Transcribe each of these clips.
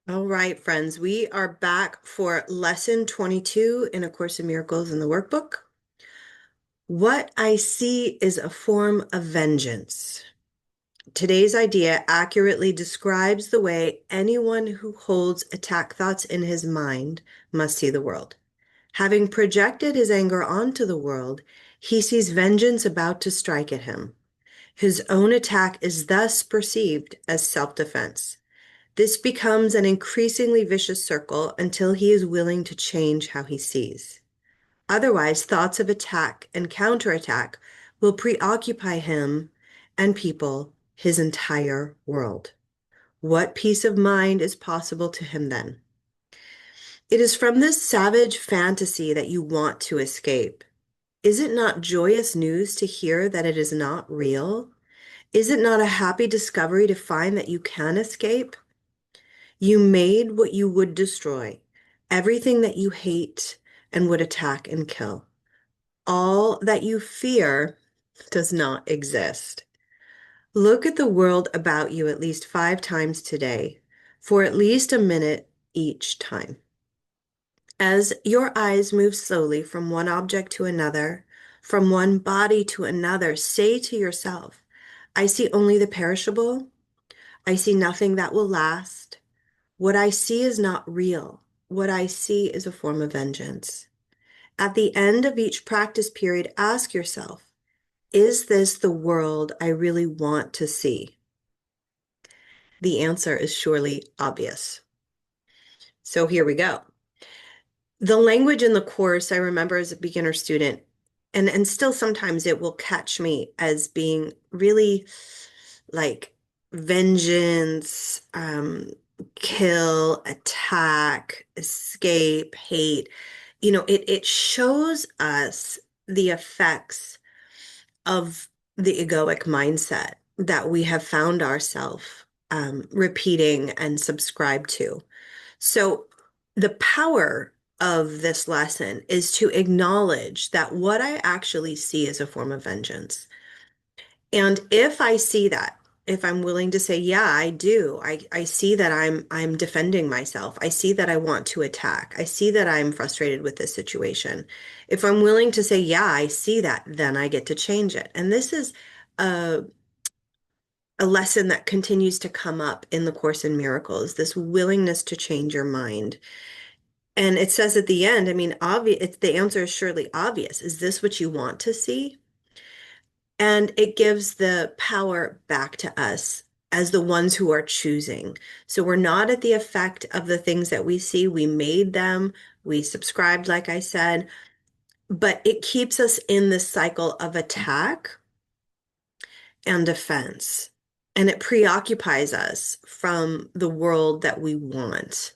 All right, friends, we are back for lesson 22 in A Course in Miracles in the workbook. What I see is a form of vengeance. Today's idea accurately describes the way anyone who holds attack thoughts in his mind must see the world. Having projected his anger onto the world, he sees vengeance about to strike at him. His own attack is thus perceived as self-defense. This becomes an increasingly vicious circle until he is willing to change how he sees. Otherwise, thoughts of attack and counterattack will preoccupy him and people his entire world. What peace of mind is possible to him then? It is from this savage fantasy that you want to escape. Is it not joyous news to hear that it is not real? Is it not a happy discovery to find that you can escape? You made what you would destroy, everything that you hate and would attack and kill. All that you fear does not exist. Look at the world about you at least 5 times today, for at least a minute each time. As your eyes move slowly from one object to another, from one body to another, say to yourself, I see only the perishable. I see nothing that will last. What I see is not real. What I see is a form of vengeance. At the end of each practice period, ask yourself, is this the world I really want to see? The answer is surely obvious. So here we go. The language in the course, I remember as a beginner student, and still sometimes it will catch me as being really like vengeance, kill, attack, escape, hate. It shows us the effects of the egoic mindset that we have found ourselves repeating and subscribe to. So the power of this lesson is to acknowledge that what I actually see is a form of vengeance. And if I see that, if I'm willing to say, yeah, I do. I see that I'm defending myself. I see that I want to attack. I see that I'm frustrated with this situation. If I'm willing to say, yeah, I see that, then I get to change it. And this is a a lesson that continues to come up in the Course in Miracles, this willingness to change your mind. And it says at the end, I mean, obvious, the answer is surely obvious. Is this what you want to see? And it gives the power back to us as the ones who are choosing. So we're not at the effect of the things that we see. We made them, we subscribed, like I said, but it keeps us in this cycle of attack and defense. And it preoccupies us from the world that we want.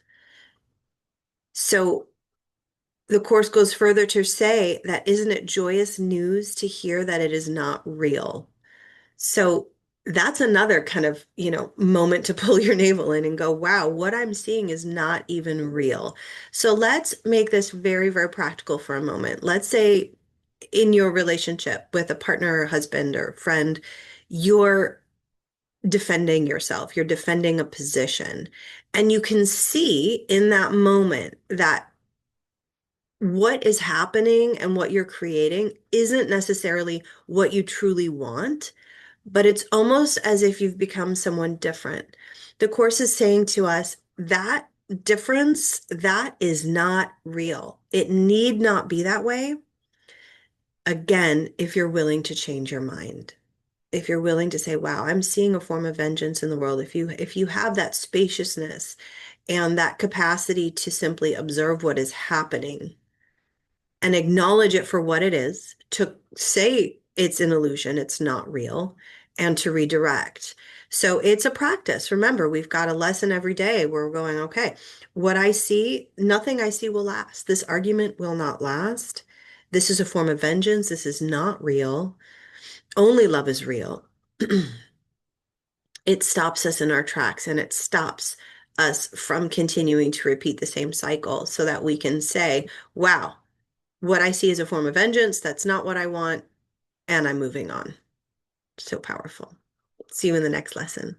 So the Course goes further to say that isn't it joyous news to hear that it is not real? So that's another kind of, moment to pull your navel in and go, wow, what I'm seeing is not even real. So let's make this very, very practical for a moment. Let's say in your relationship with a partner or husband or friend, you're defending yourself, you're defending a position, and you can see in that moment that what is happening and what you're creating isn't necessarily what you truly want, but it's almost as if you've become someone different. The Course is saying to us that difference, that is not real. It need not be that way. Again, if you're willing to change your mind, if you're willing to say, wow, I'm seeing a form of vengeance in the world, if you have that spaciousness and that capacity to simply observe what is happening and acknowledge it for what it is, to say it's an illusion, it's not real, and to redirect. So it's a practice. Remember, we've got a lesson every day where we're going, okay, what I see, nothing I see will last. This argument will not last. This is a form of vengeance. This is not real. Only love is real. It stops us in our tracks and it stops us from continuing to repeat the same cycle so that we can say, wow, what I see is a form of vengeance. That's not what I want. And I'm moving on. So powerful. See you in the next lesson.